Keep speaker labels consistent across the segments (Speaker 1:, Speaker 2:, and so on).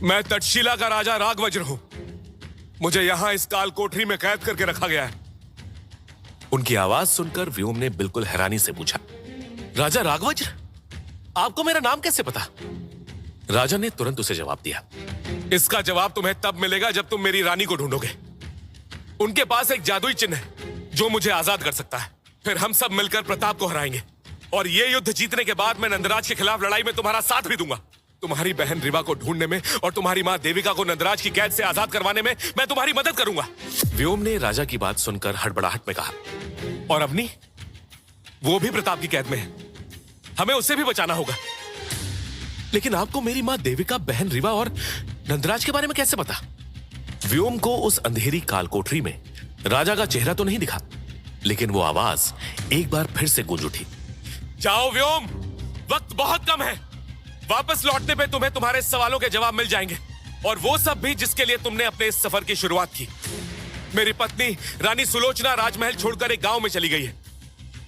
Speaker 1: मैं तक्षशिला का राजा राघवज्र हूं। मुझे यहां इस काल कोठरी में कैद करके रखा गया है।
Speaker 2: उनकी आवाज सुनकर व्योम ने बिल्कुल हैरानी से पूछा, राजा राघवज्र, आपको मेरा नाम कैसे पता? राजा ने तुरंत उसे जवाब दिया,
Speaker 1: इसका जवाब तुम्हें तब मिलेगा जब तुम मेरी रानी को ढूंढोगे। उनके पास एक जादुई चिन्ह है जो मुझे आजाद कर सकता है। फिर हम सब मिलकर प्रताप को हराएंगे और ये युद्ध जीतने के बाद मैं नंदराज के खिलाफ लड़ाई में तुम्हारा साथ भी दूंगा। तुम्हारी बहन रिवा को ढूंढने में और तुम्हारी मां देविका को नंदराज की कैद से आजाद करवाने में मैं तुम्हारी मदद करूंगा।
Speaker 2: व्योम ने राजा की बात सुनकर हड़बड़ाहट में कहा,
Speaker 1: और अवनी, वो भी प्रताप की कैद में है। हमें उसे भी बचाना होगा।
Speaker 2: लेकिन आपको मेरी मां देविका, बहन रिवा और नंदराज के बारे में कैसे पता? व्योम को उस अंधेरी काल कोठरी में राजा का चेहरा तो नहीं दिखा, लेकिन वो आवाज एक बार फिर से गूंज उठी,
Speaker 1: जाओ व्योम, वक्त बहुत कम है। वापस लौटने पे तुम्हें तुम्हारे सवालों के जवाब मिल जाएंगे, और वो सब भी जिसके लिए तुमने अपने इस सफर की शुरुआत की। मेरी पत्नी रानी सुलोचना राजमहल छोड़कर एक गांव में चली गई है।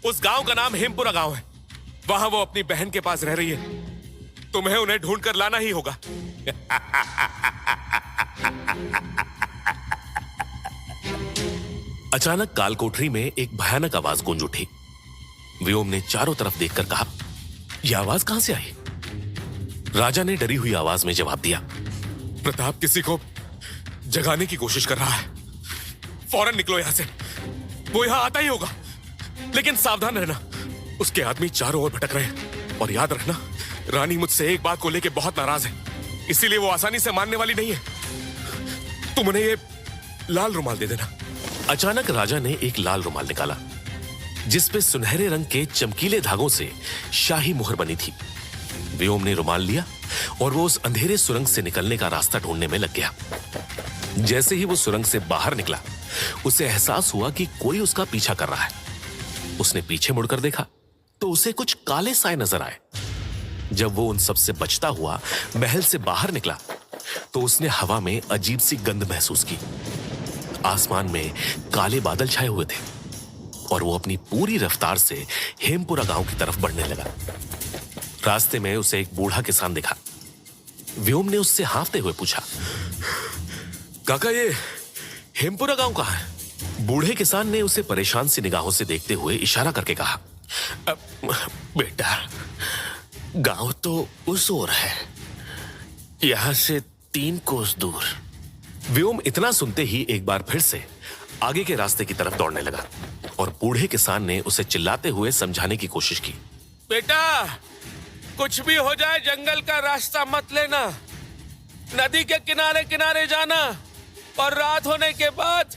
Speaker 1: उस गांव का नाम हेमपुरा गांव है। वहां वो अपनी बहन के पास रह रही है। तुम्हें उन्हें ढूंढकर लाना ही होगा।
Speaker 2: अचानक कालकोठरी में एक भयानक आवाज गूंज उठी। व्योम ने चारों तरफ देखकर कहा, यह आवाज कहां से आई? राजा ने डरी हुई आवाज में जवाब दिया,
Speaker 1: प्रताप किसी को जगाने की कोशिश कर रहा है। फौरन निकलो यहां से। वो यहां आता ही होगा, लेकिन सावधान रहना। उसके आदमी चारों ओर भटक रहे हैं। और याद रखना, रानी मुझसे एक बात को लेकर बहुत नाराज है, इसीलिए वो आसानी से मानने वाली नहीं है। तुम उन्हें ये लाल रुमाल दे देना।
Speaker 2: अचानक राजा ने एक लाल रुमाल निकाला, जिसपे सुनहरे रंग के चमकीले धागों से शाही मुहर बनी थी। व्योम ने रुमाल लिया और वो उस अंधेरे सुरंग से निकलने का रास्ता ढूंढने में लग गया। जैसे ही वो सुरंग से बाहर निकला, उसे एहसास हुआ कि कोई उसका पीछा कर रहा है। उसने पीछे मुड़कर देखा तो उसे कुछ काले साए नजर आए। जब वो उन सब से बचता हुआ महल से बाहर निकला तो उसने हवा में अजीब सी गंध महसूस की। आसमान में काले बादल छाए हुए थे और वो अपनी पूरी रफ्तार से हेमपुरा गांव की तरफ बढ़ने लगा। रास्ते में उसे एक बूढ़ा किसान दिखा। व्योम ने उससे हाँफते हुए पूछा,
Speaker 1: काका, ये
Speaker 2: हेमपुरा गांव कहाँ है? बूढ़े किसान ने उसे परेशान सी निगाहों से देखते हुए इशारा करके कहा,
Speaker 3: बेटा, गांव तो उस ओर है, यहां से 3 कोस दूर।
Speaker 2: व्योम इतना सुनते ही एक बार फिर से आगे के रास्ते की तरफ दौड़ने लगा और बूढ़े किसान ने उसे चिल्लाते हुए समझाने की कोशिश की,
Speaker 1: बेटा, कुछ भी हो जाए जंगल का रास्ता मत लेना। नदी के किनारे किनारे जाना और रात होने के बाद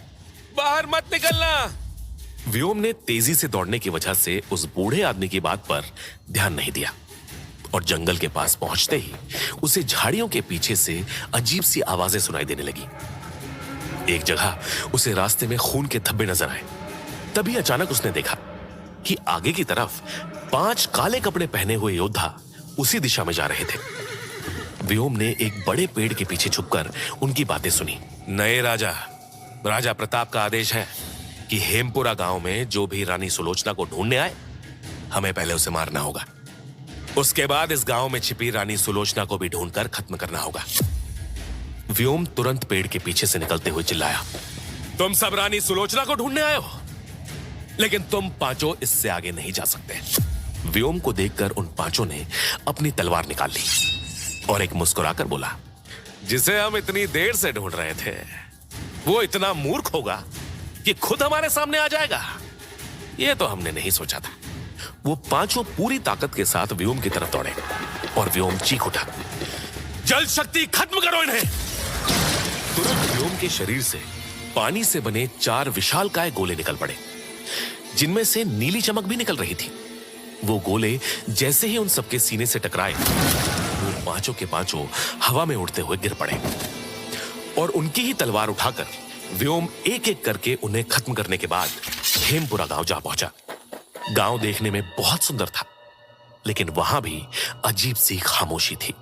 Speaker 1: बाहर मत निकलना।
Speaker 2: व्योम ने तेजी से दौड़ने की वजह से उस बूढ़े आदमी की बात पर ध्यान नहीं दिया और जंगल के पास पहुंचते ही उसे झाड़ियों के पीछे से अजीब सी आवाजें सुनाई देने लगी। एक जगह उसे रास्ते में खून के धब्बे नजर आए। तभी अचानक उसने देखा कि आगे की तरफ 5 काले कपड़े पहने हुए योद्धा उसी दिशा में जा रहे थे। व्योम ने एक बड़े पेड़ के पीछे छुपकर उनकी बातें सुनी। नए राजा प्रताप का आदेश है कि हेमपुरा गांव में जो भी रानी सुलोचना को ढूंढने आए, हमें पहले उसे मारना होगा। उसके बाद इस गांव में छिपी रानी सुलोचना को भी ढूंढकर खत्म करना होगा। व्योम तुरंत पेड़ के पीछे से निकलते हुए चिल्लाया,
Speaker 1: तुम सब रानी सुलोचना को ढूंढने आए हो,
Speaker 2: लेकिन तुम पांचों इससे आगे नहीं जा सकते। व्योम को देखकर उन पांचों ने अपनी तलवार निकाल ली और एक मुस्कुराकर बोला,
Speaker 1: जिसे हम इतनी देर से ढूंढ रहे थे, वो इतना मूर्ख होगा कि खुद हमारे सामने आ जाएगा।
Speaker 2: यह तो हमने नहीं सोचा था। वो पांचों पूरी ताकत के साथ व्योम की तरफ दौड़े और व्योम चीख उठा,
Speaker 1: जल शक्ति खत्म करो इन्हें।
Speaker 2: तुरंत व्योम के शरीर से पानी से बने 4 विशालकाय गोले निकल पड़े, जिनमें से नीली चमक भी निकल रही थी। वो गोले जैसे ही उन सबके सीने से टकराए, वो पांचों के पांचों हवा में उड़ते हुए गिर पड़े और उनकी ही तलवार उठाकर व्योम एक एक करके उन्हें खत्म करने के बाद हेमपुरा गांव जा पहुंचा। गांव देखने में बहुत सुंदर था, लेकिन वहां भी अजीब सी खामोशी थी।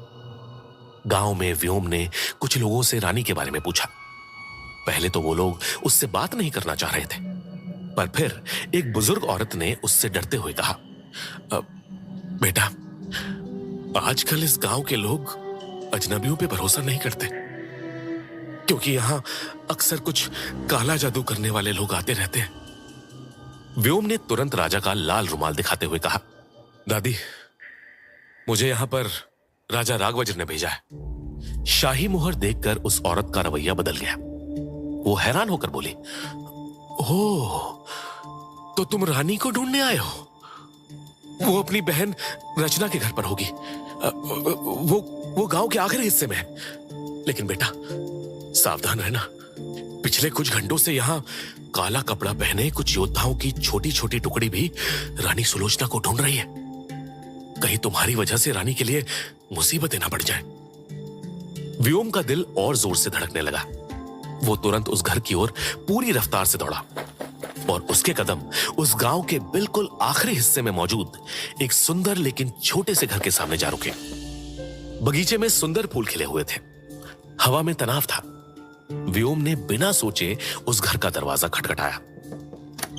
Speaker 2: गांव में व्योम ने कुछ लोगों से रानी के बारे में पूछा। पहले तो वो लोग उससे बात नहीं करना चाह रहे थे, पर फिर एक बुजुर्ग औरत ने उससे डरते हुए कहा,
Speaker 3: बेटा, आजकल इस गांव के लोग
Speaker 2: अजनबियों पे भरोसा नहीं करते, क्योंकि यहां अक्सर कुछ काला जादू करने वाले लोग आते रहते हैं। व्योम ने तुरंत राजा का लाल रुमाल दिखाते हुए कहा, दादी, मुझे यहां पर राजा राघवज्र ने भेजा है। शाही मुहर देखकर उस औरत का रवैया बदल गया। वो हैरान होकर बोली, ओह, तो तुम रानी को ढूंढने आए हो? वो अपनी बहन रचना के घर पर होगी। वो गांव के आखिरी हिस्से में है। लेकिन बेटा, सावधान रहना। पिछले कुछ घंटों से यहां काला कपड़ा पहने कुछ योद्धाओं की छोटी छोटी टुकड़ी भी रानी सुलोचना को ढूंढ रही है। कहीं तुम्हारी वजह से रानी के लिए मुसीबतें ना बढ़ जाएं। व्योम का दिल और जोर से धड़कने लगा। वो तुरंत उस घर की ओर पूरी रफ्तार से दौड़ा और उसके कदम उस गांव के बिल्कुल आखिरी हिस्से में मौजूद एक सुंदर लेकिन छोटे से घर के सामने जा रुके। बगीचे में सुंदर फूल खिले हुए थे। हवा में तनाव था। व्योम ने बिना सोचे उस घर का दरवाजा खटखटाया।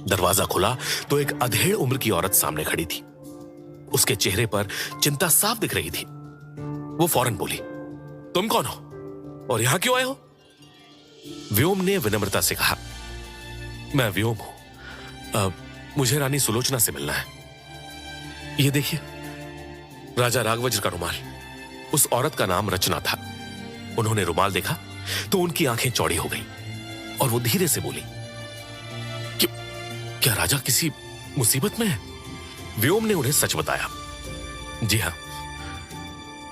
Speaker 2: दरवाजा खुला तो एक अधेड़ उम्र की औरत सामने खड़ी थी। उसके चेहरे पर चिंता साफ दिख रही थी। वो फौरन बोली, तुम कौन हो और यहां क्यों आए हो? व्योम ने विनम्रता से कहा, मैं व्योम हूं, मुझे रानी सुलोचना से मिलना है। ये देखिए, राजा राघवज्र का रुमाल। उस औरत का नाम रचना था। उन्होंने रुमाल देखा तो उनकी आंखें चौड़ी हो गईं और वो धीरे से बोली, क्या राजा किसी मुसीबत में है? व्योम ने उन्हें सच बताया। जी हां,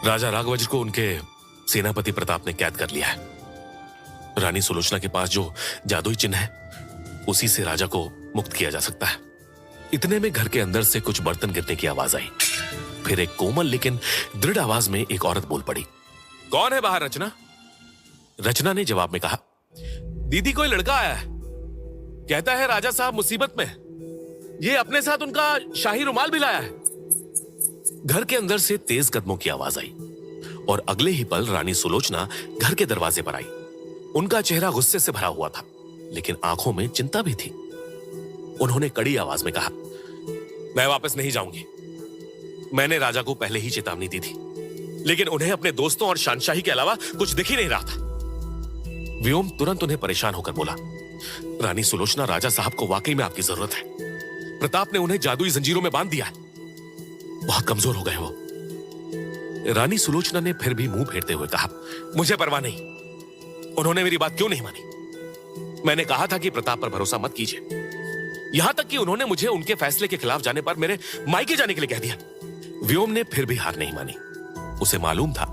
Speaker 2: राजा राघवज्र को उनके सेनापति प्रताप ने कैद कर लिया है। रानी सुलोचना के पास जो जादुई चिन्ह है, उसी से राजा को मुक्त किया जा सकता है। इतने में घर के अंदर से कुछ बर्तन गिरने की आवाज आई। फिर एक कोमल लेकिन दृढ़ आवाज में एक औरत बोल पड़ी, कौन है बाहर? रचना। रचना ने जवाब में कहा, दीदी, कोई लड़का आया है, कहता है राजा साहब मुसीबत में। ये अपने साथ उनका शाही रुमाल भी लाया है। घर के अंदर से तेज कदमों की आवाज आई और अगले ही पल रानी सुलोचना घर के दरवाजे पर आई। उनका चेहरा गुस्से से भरा हुआ था, लेकिन आंखों में चिंता भी थी। उन्होंने कड़ी आवाज में कहा, मैं वापस नहीं जाऊंगी। मैंने राजा को पहले ही चेतावनी दी थी, लेकिन उन्हें अपने दोस्तों और शानशाही के अलावा कुछ दिख ही नहीं रहा था। व्योम तुरंत उन्हें परेशान होकर बोला, रानी सुलोचना, राजा साहब को वाकई में आपकी जरूरत है। प्रताप ने उन्हें जादुई जंजीरों में बांध दिया है। बहुत कमजोर हो गए वो। रानी सुलोचना ने फिर भी मुंह फेरते हुए कहा, मुझे परवाह नहीं। उन्होंने मेरी बात क्यों नहीं मानी? मैंने कहा था कि प्रताप पर भरोसा मत कीजिए। यहां तक कि उन्होंने मुझे उनके फैसले के खिलाफ जाने पर मेरे मायके जाने के लिए कह दिया। व्योम ने फिर भी हार नहीं मानी। उसे मालूम था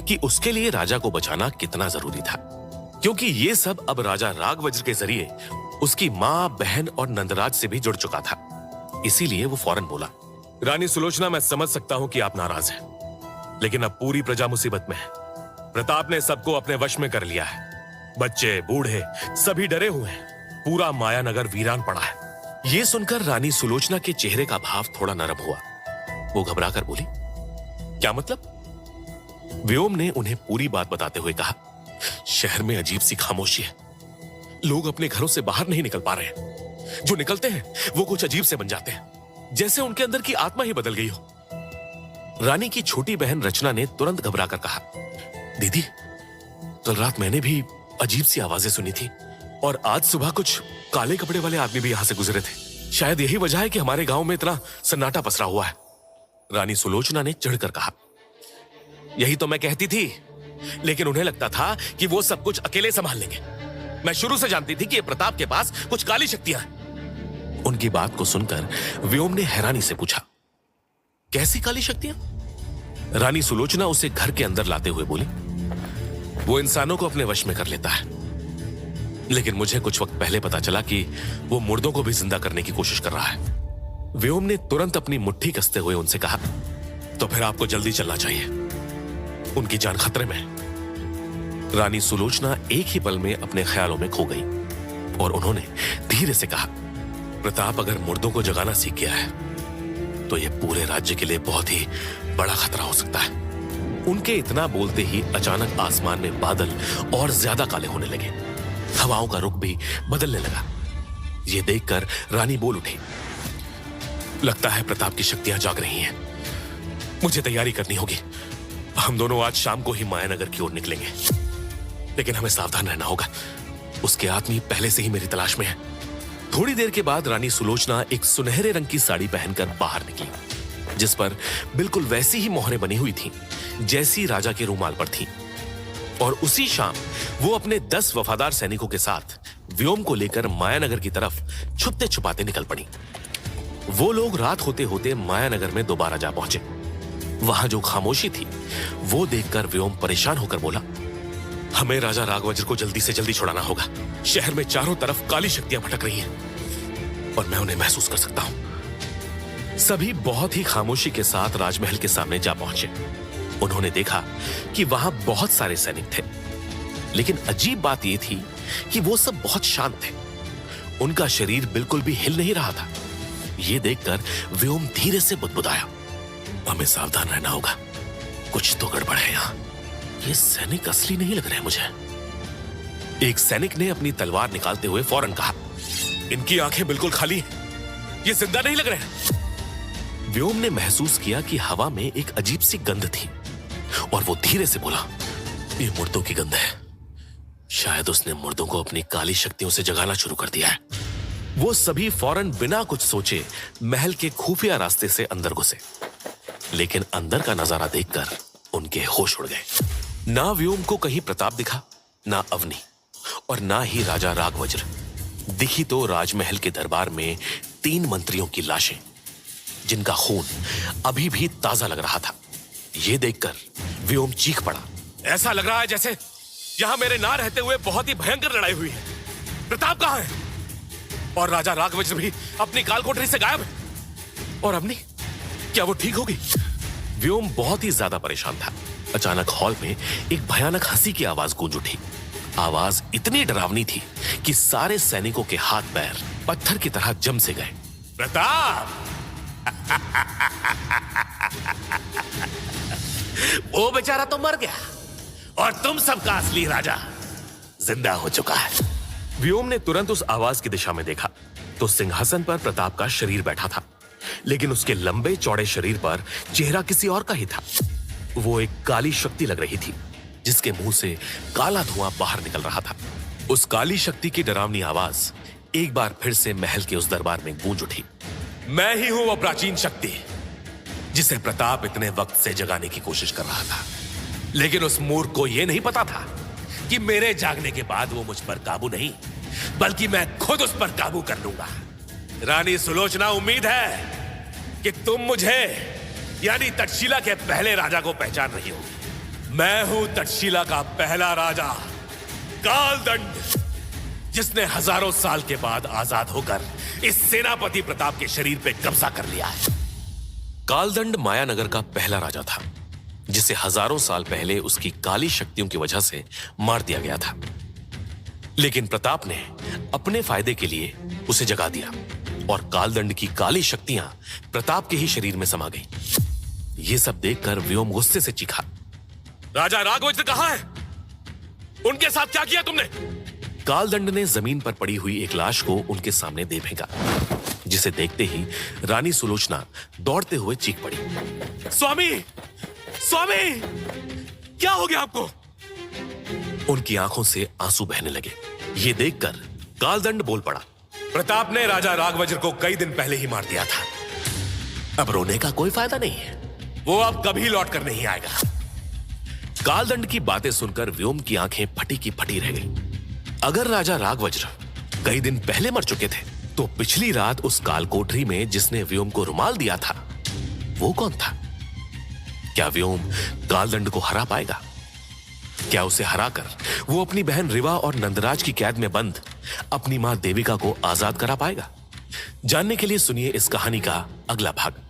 Speaker 2: कि उसके लिए राजा को बचाना कितना जरूरी था, क्योंकि ये सब अब राजा राघवज्र के जरिए उसकी मां, बहन और नंदराज से भी जुड़ चुका था। इसीलिए वो फौरन बोला, रानी सुलोचना, मैं समझ सकता हूं कि आप नाराज हैं, लेकिन अब पूरी प्रजा मुसीबत में है। प्रताप ने सबको अपने वश में कर लिया है। बच्चे, बूढ़े सभी डरे हुए हैं। पूरा मायानगर वीरान पड़ा है। यह सुनकर रानी सुलोचना के चेहरे का भाव थोड़ा नरम हुआ। वो घबराकर बोली, क्या मतलब? व्योम ने उन्हें पूरी बात बताते हुए कहा, शहर में अजीब सी खामोशी है। लोग अपने घरों से बाहर नहीं निकल पा रहे हैं। जो निकलते हैं वो कुछ अजीब से बन जाते हैं, जैसे उनके अंदर की आत्मा ही बदल गई हो। रानी की छोटी बहन रचना ने तुरंत घबराकर कहा, दीदी, कल रात मैंने भी अजीब सी आवाजें सुनी थी और आज सुबह कुछ काले कपड़े वाले आदमी भी यहां से गुजरे थे। शायद यही वजह है कि हमारे गांव में इतना सन्नाटा पसरा हुआ है। रानी सुलोचना ने चिढ़कर कहा, यही तो मैं कहती थी, लेकिन उन्हें लगता था कि वो सब कुछ अकेले संभाल लेंगे। मैं शुरू से जानती थी कि ये प्रताप के पास कुछ काली शक्तियां हैं। उनकी बात को सुनकर व्योम ने हैरानी से पूछा, कैसी काली शक्तियां? रानी सुलोचना उसे घर के अंदर लाते हुए बोली, वो इंसानों को अपने वश में कर लेता है, लेकिन मुझे कुछ वक्त पहले पता चला कि वो मुर्दों को भी जिंदा करने की कोशिश कर रहा है। व्योम ने तुरंत अपनी मुट्ठी कसते हुए उनसे कहा, तो फिर आपको जल्दी चलना चाहिए, उनकी जान खतरे में है। रानी सुलोचना एक ही पल में अपने ख्यालों में खो गई और उन्होंने धीरे से कहा, प्रताप अगर मुर्दों को जगाना सीख गया है तो यह पूरे राज्य के लिए बहुत ही बड़ा खतरा हो सकता है। उनके इतना बोलते ही अचानक आसमान में बादल और ज्यादा काले होने लगे। हवाओं का रुख भी बदलने लगा। यह देखकर रानी बोल उठी, लगता है प्रताप की शक्तियां जाग रही हैं। मुझे तैयारी करनी होगी। हम दोनों आज शाम को ही मायानगर की ओर निकलेंगे, लेकिन हमें सावधान रहना होगा। उसके आदमी पहले से ही मेरी तलाश में है। थोड़ी देर के बाद रानी सुलोचना एक सुनहरे रंग की साड़ी पहनकर बाहर निकली, जिस पर बिल्कुल वैसी ही मोहरें बनी हुई थीं, जैसी राजा के रूमाल पर थीं। और उसी शाम वो अपने 10 वफादार सैनिकों के साथ व्योम को लेकर मायानगर की तरफ छुपते छुपाते निकल पड़ी। वो लोग रात होते होते मायानगर में दोबारा जा पहुंचे। वहां जो खामोशी थी वो देखकर व्योम परेशान होकर बोला, हमें राजा राघवज्र को जल्दी से जल्दी छुड़ाना होगा। शहर में चारों तरफ काली शक्तियां भटक रही हैं और मैं उन्हें महसूस कर सकता हूं। सभी बहुत ही खामोशी के साथ राजमहल के सामने जा पहुंचे। उन्होंने देखा कि वहां बहुत सारे सैनिक थे, लेकिन अजीब बात यह थी कि वो सब बहुत शांत थे। उनका शरीर बिल्कुल भी हिल नहीं रहा था। यह देखकर व्योम धीरे से बुदबुदाया, हमें सावधान रहना होगा, कुछ तो गड़बड़ है यहां। ये सैनिक असली नहीं लग रहे मुझे। एक सैनिक ने अपनी तलवार निकालते हुए फौरन कहा, इनकी आंखें बिल्कुल खाली हैं, ये जिंदा नहीं लग रहे। व्योम ने महसूस किया कि हवा में एक अजीब सी गंध थी और वो धीरे से बोला, ये मुर्दों की गंध है। शायद उसने मुर्दों को अपनी काली शक्तियों से जगाना शुरू कर दिया है। वो सभी फौरन बिना कुछ सोचे महल के खुफिया रास्ते से अंदर घुसे, लेकिन अंदर का नजारा देखकर उनके होश उड़ गए। ना व्योम को कहीं प्रताप दिखा, ना अवनी, और ना ही राजा राघवज्र। दिखी तो राजमहल के दरबार में 3 मंत्रियों की लाशें, जिनका खून अभी भी ताजा लग रहा था। यह देखकर व्योम चीख पड़ा, ऐसा लग रहा है जैसे यहां मेरे ना रहते हुए बहुत ही भयंकर लड़ाई हुई है। प्रताप कहां है? और राजा राघवज्र भी अपनी कालकोठरी से गायब है। और अवनी, क्या वो ठीक होगी? व्योम बहुत ही ज्यादा परेशान था। अचानक हॉल में एक भयानक हंसी की आवाज गूंज उठी। आवाज इतनी डरावनी थी कि सारे सैनिकों के हाथ पैर पत्थर की तरह जम से गए। प्रताप! वो बेचारा तो मर गया और तुम सबका असली राजा जिंदा हो चुका है। व्योम ने तुरंत उस आवाज की दिशा में देखा तो सिंहासन पर प्रताप का शरीर बैठा था, लेकिन उसके लंबे चौड़े शरीर पर चेहरा किसी और का ही था। वो एक काली शक्ति लग रही थी, जिसके मुंह से काला धुआं बाहर निकल रहा था। उस काली शक्ति की डरावनी आवाज एक बार फिर से महल के उस दरबार में गूंज उठी। मैं ही हूं वो प्राचीन शक्ति जिसे प्रताप इतने वक्त से जगाने की कोशिश कर रहा था, लेकिन उस मूर्ख को यह नहीं पता था कि मेरे जागने के बाद वो मुझ पर काबू नहीं, बल्कि मैं खुद उस पर काबू कर लूंगा। रानी सुलोचना, उम्मीद है कि तुम मुझे यानी तक्षशिला के पहले राजा को पहचान रही होगी। मैं हूं तक्षशिला का पहला राजा, कालदंड, जिसने हजारों साल के बाद आजाद होकर इस सेनापति प्रताप के शरीर पे कब्जा कर लिया है। कालदंड मायानगर का पहला राजा था, जिसे हजारों साल पहले उसकी काली शक्तियों की वजह से मार दिया गया था। लेकिन प्रताप ने अपने फायदे के लिए उसे जगा दिया और कालदंड की काली शक्तियां प्रताप के ही शरीर में समा गईं। यह सब देखकर व्योम गुस्से से चीखा, राजा राघवज्र कहां है? उनके साथ क्या किया तुमने? कालदंड ने जमीन पर पड़ी हुई एक लाश को उनके सामने दे फेंका, जिसे देखते ही रानी सुलोचना दौड़ते हुए चीख पड़ी, स्वामी, स्वामी, क्या हो गया आपको? उनकी आंखों से आंसू बहने लगे। ये देखकर कालदंड बोल पड़ा, प्रताप ने राजा राघवज्र को कई दिन पहले ही मार दिया था। अब रोने का कोई फायदा नहीं है, वो अब कभी लौट कर नहीं आएगा। कालदंड की बातें सुनकर व्योम की आंखें फटी की फटी रह गई। अगर राजा राघवज्र कई दिन पहले मर चुके थे, तो पिछली रात उस कालकोठरी में जिसने व्योम को रुमाल दिया था, वो कौन था? क्या व्योम कालदंड को हरा पाएगा? क्या उसे हराकर वो अपनी बहन रिवा और नंदराज की कैद में बंद अपनी मां देविका को आजाद करा पाएगा? जानने के लिए सुनिए इस कहानी का अगला भाग।